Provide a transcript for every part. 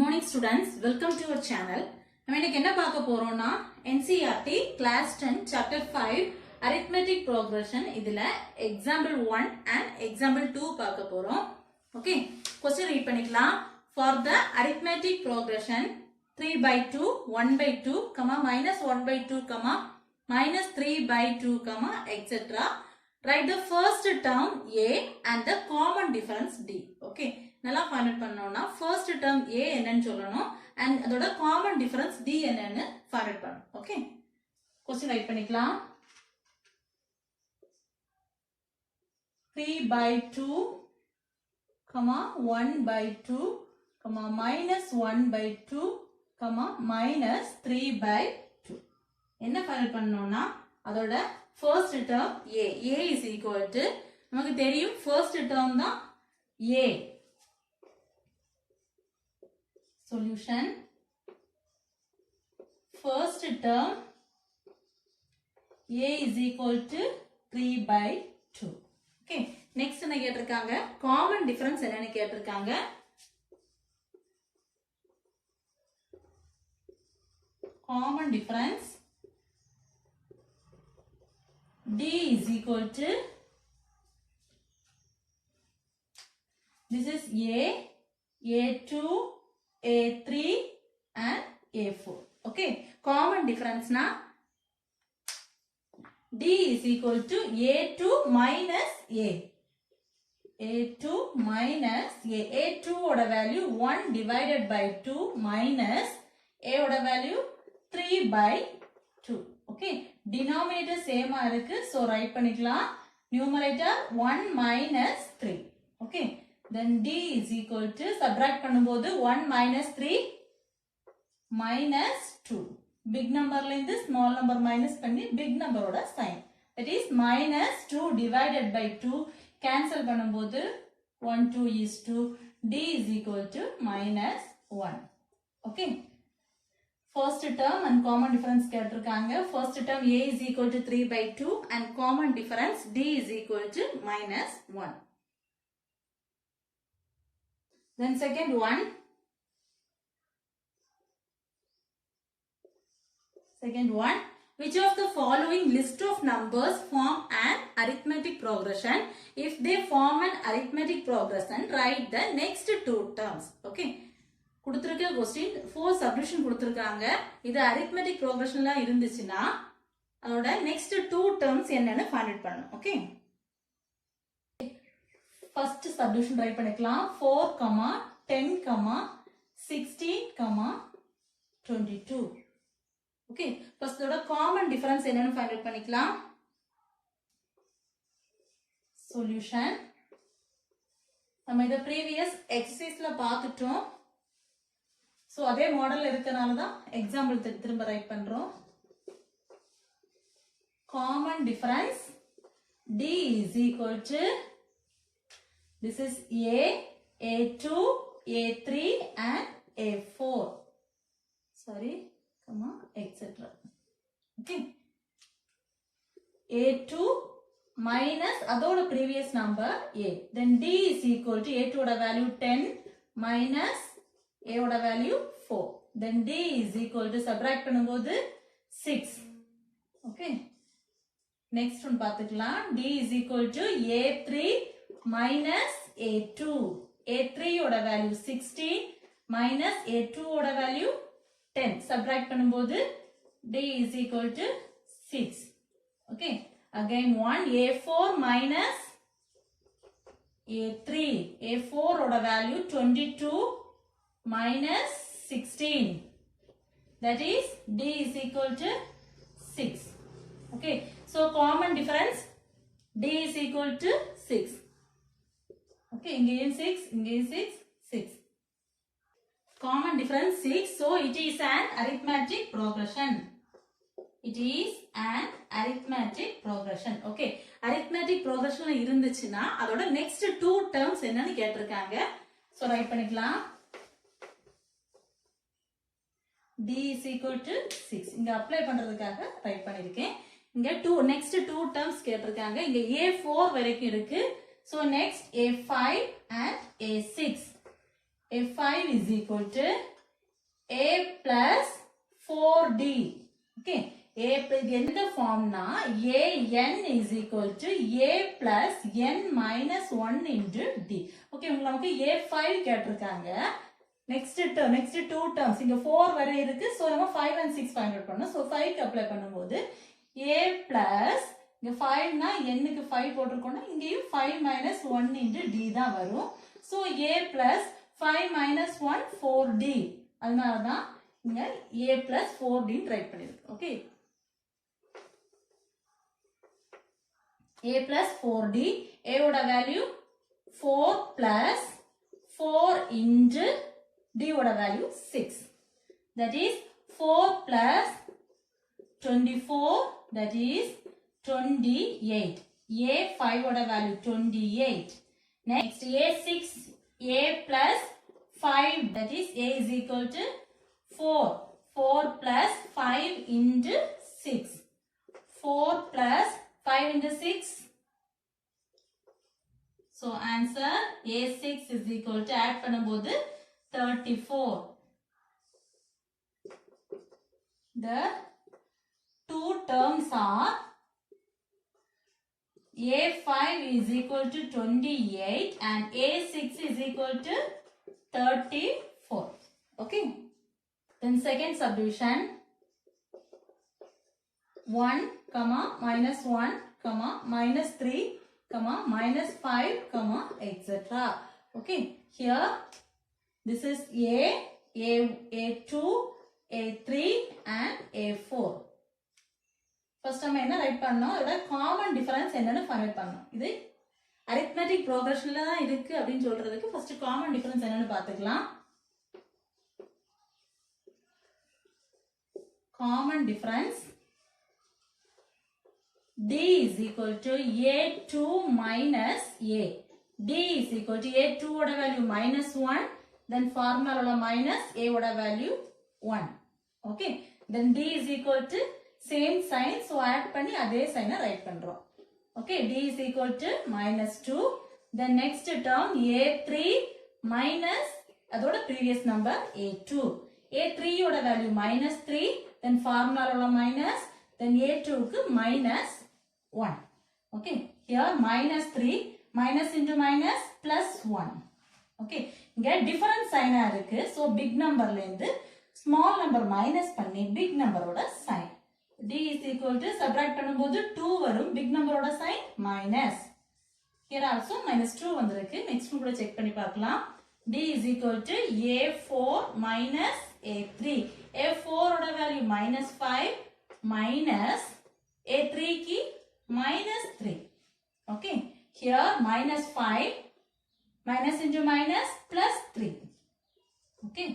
morning students, welcome to our channel. நம்ம இன்னைக்கு என்ன பார்க்க போறோம்னா Ncert class 10 chapter 5 arithmetic progression இதுல example 1 and example 2 பார்க்க போறோம். Okay, question read பண்ணிக்கலாம். For the arithmetic progression 3 by 2, 1 by 2, minus 1 by 2, minus 3 by 2, etc. Write the first term A and the common difference D. Okay. நல்லா find out பண்ணனும்னா first term A என்னன்னு சொல்லணும் and அதோட common difference D என்னன்னு find out பண்ணனும். Okay, question right பண்ணிக்கலாம். 3 by 2, 1 by 2, minus 1 by 2, minus 3 by 2. என்ன find out பண்ணனும்னா அதோட first term A is equal to நமக்கு தெரியும் ஃபர்ஸ்ட் டேர்ம் தான் A. Solution, first term A is equal to 3 by 2. Okay, next என்ன கேட்டிருக்காங்க common difference என்னன்னு கேட்டிருக்காங்க. Common difference D is equal to, this is A2, A3 and A4. Okay, common difference na D is equal to A2 minus A. A2 minus A. A2 oda value 1 divided by 2 minus A oda value 3 by 2. Okay, denominator same ah irukku, so write panikalam. Numerator 1 minus 3. Okay, then D is equal to, subtract பண்ணும்போது 1 minus 3 minus 2. Big number ல இருந்து small number minus பண்ணி big number ஓட sign. That is minus 2 divided by 2. Cancel பண்ணும்போது 1, 2 is 2. D is equal to minus 1. Okay. First term and common difference கேட்டிருக்காங்க. First term A is equal to 3 by 2 and common difference D is equal to minus 1. Then second one, which of the following list of numbers form an arithmetic progression? If they form an arithmetic progression, write the next two terms. Okay, கொடுத்திருக்க question 4 subdivision கொடுத்திருக்காங்க. இது arithmetic progressionல இருந்துச்சுன்னா அதோட next two terms என்னன்னு find out பண்ணணும். Okay, first subdivision write பண்ணிக்கலாம். 4, 10, 16, 22. Okay, first இதோட common difference என்னன்னு find out பண்ணிக்கலாம். Solution, நம்ம இத previous exerciseல பார்த்துட்டோம். So அதே மாடல்ல இருக்கனால தான் எக்ஸாம்பிள் திரும்ப ரைட் பண்றோம். Common difference D is equal to, this is A, A2, A3 and A4. Sorry, etc. Okay. A2 minus அதோட previous number A. Then D is equal to A2 ஓட value 10 minus A ஓட value 4. Then D is equal to, subtract பண்ணும்போது 6. Okay. Next one பார்த்துக்கலாம். D is equal to A3 minus A2. A3 ஓட value 16 minus A2 ஓட value 10. Subtract பண்ணும்போது D is equal to 6. Okay. Again one, A4 minus A3. A4 ஓட value 22 minus 16. That is D is equal to 6. Okay. So common difference D is equal to 6. Okay, இங்கேயும் 6, இங்கேயும் 6, 6. Common difference 6. So it is an arithmetic progression. It is an arithmetic progression. Okay, arithmetic progression இருந்துச்சுன்னா அதோட next two terms என்னன்னு கேட்டிருக்காங்க. So write பண்ணிக்கலாம். D is equal to 6. இங்க apply பண்றதுக்காக right பண்ணிருக்கேன். இங்க next two terms கேட்டிருக்காங்க. இங்க A4 வரைக்கும் இருக்கு. So next A5 and A6. A5 is equal to a plus 4d. Okay, a இது எந்த ஃபார்ம்னா an is equal to a plus n minus 1 into d. Okay, உங்களுக்கு a5 கேட்டிருக்காங்க. next two terms இங்க 4 வரை இருக்கு. so நம்ம 5 and 6 find out பண்ணனும். so 5 க்கு அப்ளை பண்ணும்போது a plus இங்க 5 னா n க்கு 5 போட்டுறோம்னா இங்கேயும் 5 minus 1 into d தான் வரும். so a plus 5 minus 1 4d. அதனால தான் இங்க a plus 4d ரைட் பண்ணிருக்கு. Okay, a plus 4d. a ஓட வேல்யூ 4 plus 4 into d ஓட value 6. that is 4 plus 24, that is 28. a5 ஓட value 28. next a6, a plus 5, that is a is equal to 4. 4 plus 5 into 6. 4 plus 5 into 6. So answer a6 is equal to add பண்ணும்போது 34. The two terms are a5 is equal to 28 and a6 is equal to 34. Okay. Then second subdivision 1, minus 1, minus 3, minus 5, etc. Okay. Here this is A2, A3 and A4. First நம்ம என்ன right பண்ணோம், இதோட common difference என்னன்னு find பண்ணோம். இது arithmetic progressionல தான் இருக்கு அப்படினு சொல்றதுக்கு ஃபர்ஸ்ட் காமன் டிஃபரன்ஸ் என்னன்னு பார்த்துக்கலாம். Common difference d is equal to a2 minus a. d is equal to a2 oda value minus 1, then formula oda minus a oda value 1. Okay, then d is equal to same sign, so add பண்ணி அதே sign write பண்றோம். Okay, d is equal to minus 2. Then next term a3 minus அதோட previous number a2. a3 oda value minus 3, then formula oda minus, then a2 க்கு minus 1. Okay, here minus 3, minus into minus plus 1. Okay, இங்க different sign இருக்கு. So big number ல இருந்து small number minus பண்ணி big number ஓட sign. d is equal to subtract பண்ணும்போது 2 வரும், big number ஓட sign minus. Here also minus 2 வந்திருக்கு. next கூட check பண்ணி பார்க்கலாம். d is equal to a4 minus a3. a4 ஓட value minus 5 minus a3 की minus 3. Okay, here minus 5, minus into minus plus 3. Okay,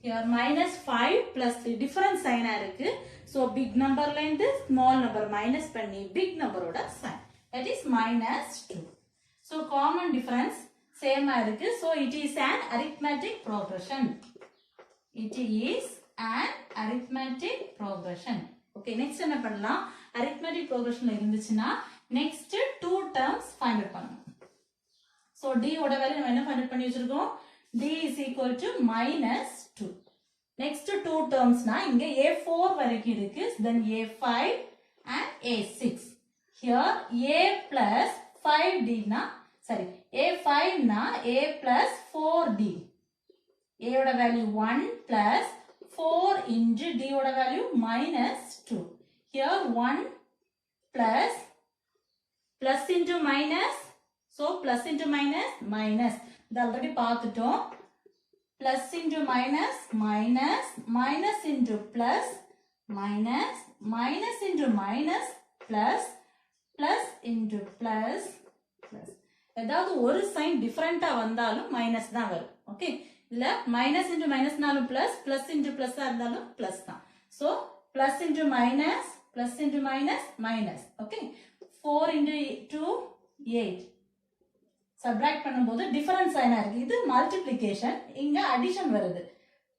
here minus 5 plus 3 different sign இருக்கு. so big number ல இருந்து small number minus பண்ணி big number ஓட sign, that is minus 2. so common difference same இருக்கு. so it is an arithmetic progression. It is an arithmetic progression. Okay, next என்ன பண்ணலாம், arithmetic progression இருந்துச்சுன்னா next two terms find out பண்ணணும். so d ஓட value நம்ம என்ன find out பண்ணி வச்சிருக்கோம், d is equal to minus 2. next two terms னா இங்க a4 வரைக்கும் இருக்கு, then a5 and a6. here a plus 5d னா sorry a5 னா a plus 4d. a ஓட வேல்யூ 1 plus 4 into d ஓட value minus 2. here 1 plus plus into minus, so plus into minus minus, இது already பார்த்துட்டோம். plus into minus minus, minus into plus minus, minus into minus plus, plus into plus plus. ஏதாவது ஒரு sign டிஃபரண்டா வந்தாலும் minus தான் வரும். Okay, இல்ல minus into மைனஸ்னாலும் plus, plus into பிளஸ்ஸா இருந்தாலும் பிளஸ் தான். So plus into minus, plus into minus minus. Okay, 4 into 2 8. Subtract பண்ணும்போது டிஃபரன்ஸ் சைனா இருக்கு. இது மல்டிப்ளிகேஷன், இங்க அடிஷன் வருது.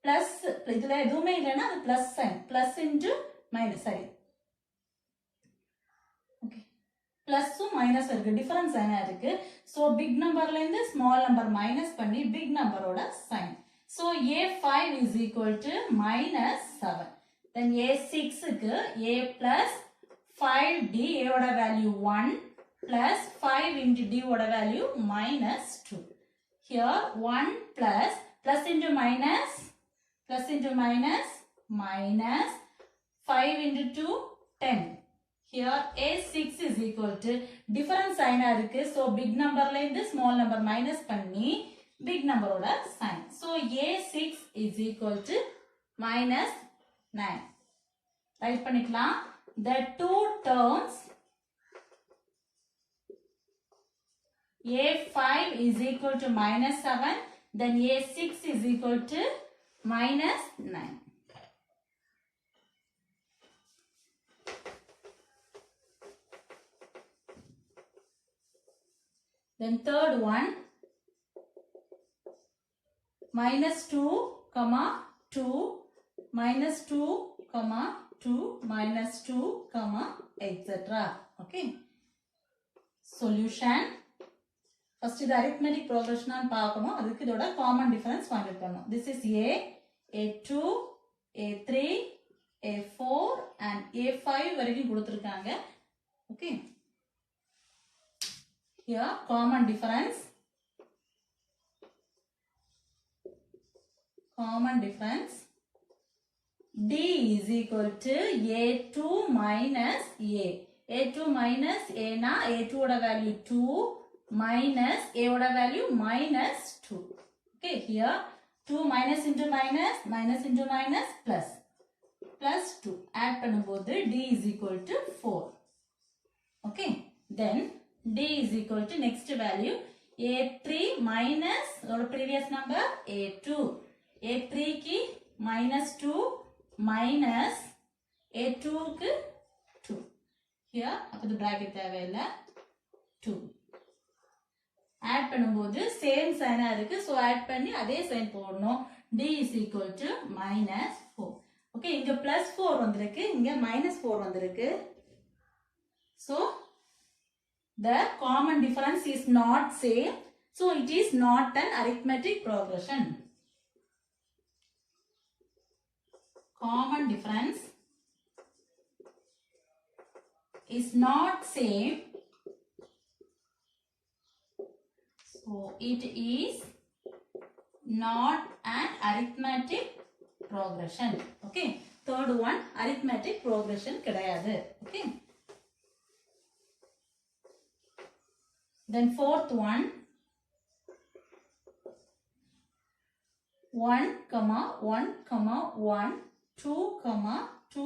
பிளஸ் இதுல எதுவுமே இல்லைன்னா அது plus sign, plus into minus. சரி, ஓகே, பிளஸும் மைனஸ் இருக்கு, டிஃபரன்ஸ் சைனா இருக்கு. சோ பிக் நம்பர்ல இருந்து ஸ்மால் நம்பர் மைனஸ் பண்ணி பிக் நம்பரோட sign. So A5 is equal to minus 7. Then A6 க்கு A plus 5D, A oda value 1 plus 5 into D oda value minus 2. Here 1 plus into minus, minus 5 into 2, 10. Here A6 is equal to different sign irukku. So big number la indu small number minus panni big number oda sign. So A6 is equal to minus 9. Write panikalam. The two terms A5 is equal to minus 7, then A6 is equal to minus 9. Then third one, minus 2, comma 2, minus 2, comma 2, minus 2, comma etc. Okay. Solution. First is arithmetic progression and paakano. Adukku idoda common difference find out pannom. This is A, A2, A3, A4 and A5 varaikkum kuduthirukanga. Okay. Here common difference. D is equal to A2 minus A. A2 minus A na A2 oda value 2 minus A oda value minus 2. Okay, here 2 minus into minus, minus into minus plus. Plus 2. Add பண்ணும்போது D is equal to 4. Okay, then D is equal to next value A3 minus or previous number A2. A3 ki minus 2 minus A2 ku 2. Here அப்போ the bracket தேவையில்ல 2. Add பண்ணும்போது same sign இருக்கு. So add பண்ணி அதே sign போடணும். D is equal to minus 4. Okay, இங்க plus 4 வந்திருக்கு, இங்க minus 4 வந்திருக்கு. So the common difference is not same. So it is not an arithmetic progression. Common difference is not same. So it is not an arithmetic progression. Okay. Third one, arithmetic progression கிடையாது. Okay. Then fourth one, 1, 1, 1, 2, 2,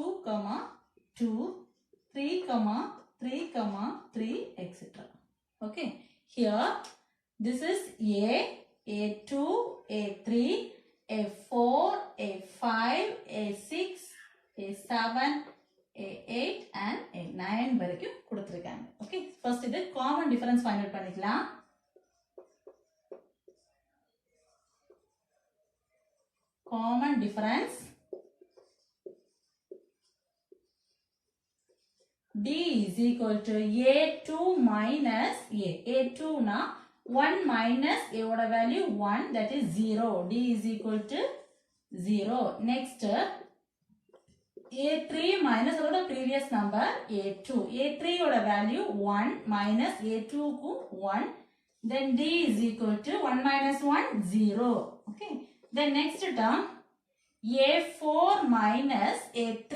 2, 3, 3, 3, etc. Okay. Here, this is A, A2, A3, A4, A5, A6, A7, A8 and A9 வரைக்கும் கொடுத்திருக்காங்க. Okay. First இது common difference find out பண்ணிக்கலாம். Common difference D is equal to A2 minus A. A2 na 1 minus A oda value 1, that is 0. D is equal to 0. Next A3 minus oda previous number A2. A3 oda value 1 minus A2 ku 1. Then D is equal to 1 minus 1, 0. Okay. Then next term A4 minus A3.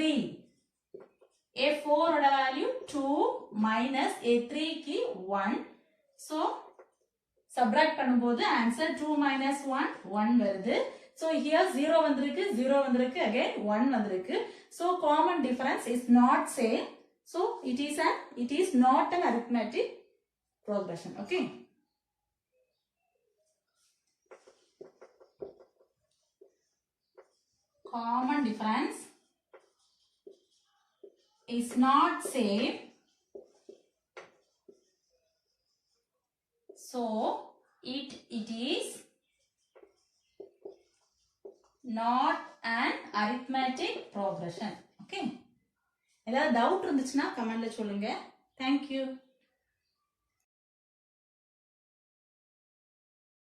A4 oda value 2 minus A3 ki 1. So subtract பண்ணும்போது answer 2 minus 1, 1 வருது. So here 0 வந்திருக்கு, 0 வந்திருக்கு, again 1 வந்திருக்கு. So common difference is not same. So it is not an arithmetic progression. Okay. Common difference is not same. So it is not an arithmetic progression. Okay. ஏதாவது doubt இருந்துச்சுன்னா கமெண்ட்ல சொல்லுங்க. Thank you.